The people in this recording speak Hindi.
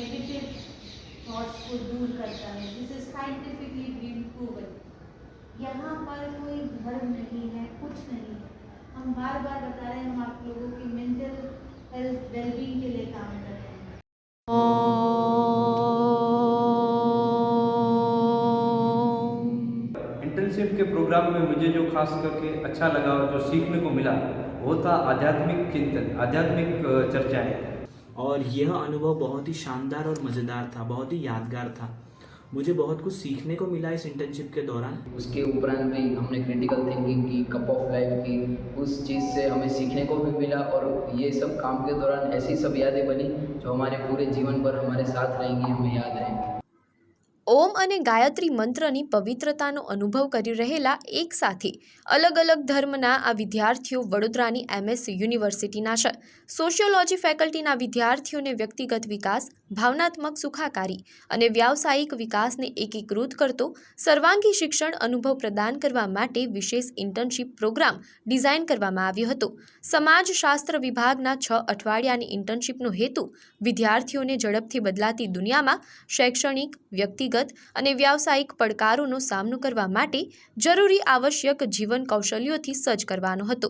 नेगेटिव थॉट्स को दूर करता है। This is scientifically been proven. यहाँ पर कोई धर्म नहीं है, कुछ नहीं है। हम बार बार बता रहे हैं, हम आप लोगों की मेंटल हेल्थ वेलबींग के लिए काम कर रहे हैं। इंटर्नशिप के प्रोग्राम में मुझे जो खास करके अच्छा लगा और जो सीखने को मिला वो था आध्यात्मिक चिंतन, आध्यात्मिक चर्चाएं। और यह अनुभव बहुत ही शानदार और मज़ेदार था, बहुत ही यादगार था। मुझे बहुत कुछ सीखने को मिला इस इंटर्नशिप के दौरान। उसके उपरांत भी हमने क्रिटिकल थिंकिंग की, कप ऑफ लाइफ की, उस चीज़ से हमें सीखने को भी मिला। और ये सब काम के दौरान ऐसी सब यादें बनी जो हमारे पूरे जीवन भर हमारे साथ रहेंगी, हमें याद रहेंगी। ओम અને ગાયત્રી મંત્રની પવિત્રતાનો અનુભવ કરી રહેલા એક સાથે અલગ અલગ ધર્મના આ વિદ્યાર્થીઓ વડોદરાની MS યુનિવર્સિટીના છે। સોશિયોલોજી ફેકલ્ટીના વિદ્યાર્થીઓને વ્યક્તિગત વિકાસ, ભાવનાત્મક સુખાકારી અને વ્યાવસાયિક વિકાસને એકીકૃત કરતો સર્વાંગી શિક્ષણ અનુભવ પ્રદાન કરવા માટે વિશેષ ઇન્ટર્નશિપ પ્રોગ્રામ ડિઝાઇન કરવામાં આવ્યો હતો। સમાજશાસ્ત્ર વિભાગના 6 અઠવાડિયાની ઇન્ટર્નશિપનો હેતુ વિદ્યાર્થીઓને ઝડપથી બદલાતી દુનિયામાં શૈક્ષણિક, વ્યક્તિગત અને વ્યાવસાયિક પડકારોનો સામનો કરવા માટે જરૂરી આવશ્યક જીવન કૌશલ્યોથી સજ્જ કરવાનો હતો।